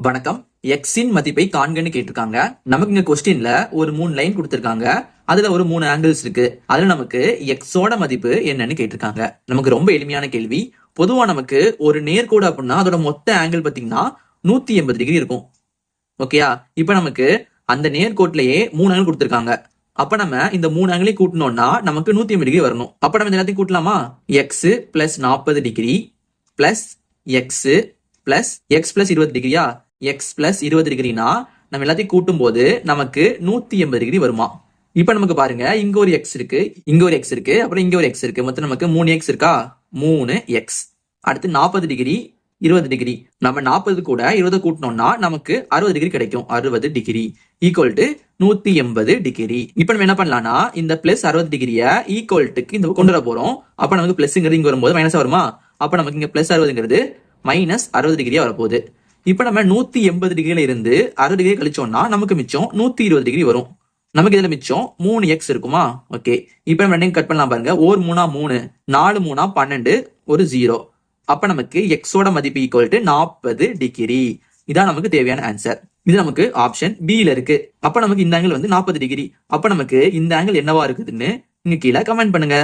வணக்கம். எக்ஸின் மதிப்பை காண்கன்னு கேட்டிருக்காங்க. நமக்கு இங்க கொஸ்டின்ல ஒரு 3 லைன் கொடுத்திருக்காங்க. அதுல ஒரு 3 ஆங்கிள்ஸ் இருக்கு. அதுல நமக்கு எக்ஸோட மதிப்பு என்னன்னு கேட்டிருக்காங்க. நமக்கு ரொம்ப எளிமையான கேள்வி. பொதுவா நமக்கு ஒரு நேர்கோடு அப்படின்னா அதோட மொத்த ஆங்கிள் பாத்தீங்கன்னா 180 டிகிரி இருக்கும். ஓகேயா? இப்ப நமக்கு அந்த நேர்கோட்டிலேயே 3 ஆங்கிள் கொடுத்திருக்காங்க. அப்ப நம்ம இந்த 3 ஆங்கிளையும் கூட்டணும்னா நமக்கு 180 டிகிரி வரணும். அப்ப நம்ம எல்லாத்தையும் கூட்டலாமா? X plus 40 degree plus x plus x plus 20 டிகிரியா? எக்ஸ் பிளஸ் 20 டிகிரினா நம்ம எல்லாத்தையும் கூட்டும் போது நமக்கு 180 டிகிரி வருமா? இப்ப நமக்கு பாருங்க, இங்க ஒரு எக்ஸ் இருக்கு, இங்க ஒரு எக்ஸ் இருக்கு, அப்புறம் இங்க ஒரு எக்ஸ் இருக்கு. மொத்தம் நமக்கு 3 எக்ஸ் இருக்கா? 3 எக்ஸ். அடுத்து 40 டிகிரி 20 டிகிரி. நம்ம 40 கூட 20 கூட்டணும்னா நமக்கு 60 டிகிரி கிடைக்கும். 60 டிகிரி ஈக்குவல் டு 180 டிகிரி. இப்ப நம்ம என்ன பண்ணலாம்னா இந்த பிளஸ் 60 டிகிரிய ஈக்குவல் டுக்கு இந்த கொண்டு வர போறோம். அப்ப நமக்கு பிளஸ்ங்கிறது இங்க வரும்போது மைனஸ் வருமா? அப்ப நமக்கு இங்க பிளஸ் 60ங்கிறது மைனஸ் 60 டிகிரியா வரப்போகுது. இப்ப நம்ம 180 டிகிரில இருந்து 60 டிகிரி கழிச்சோம்னா நமக்கு மிச்சம் 120 டிகிரி வரும். நமக்கு இதுல மிச்சம் 3 எக்ஸ் இருக்குமா? ஓகே. இப்ப நம்ம ரெண்டையும் கட் பண்ணலாம் பாருங்க. 1 3 3, 4 3 12, ஒரு 0. அப்ப நமக்கு எக்ஸோட மதிப்பு ஈக்குவல் டு 40 டிகிரி. இதான் நமக்கு தேவையான ஆன்சர். இது நமக்கு ஆப்ஷன் பி ல இருக்கு. அப்ப நமக்கு இந்த ஆங்கிள் வந்து 40 டிகிரி. அப்ப நமக்கு இந்த ஆங்கிள் என்னவா இருக்குதுன்னு இங்க கீழே கமெண்ட் பண்ணுங்க.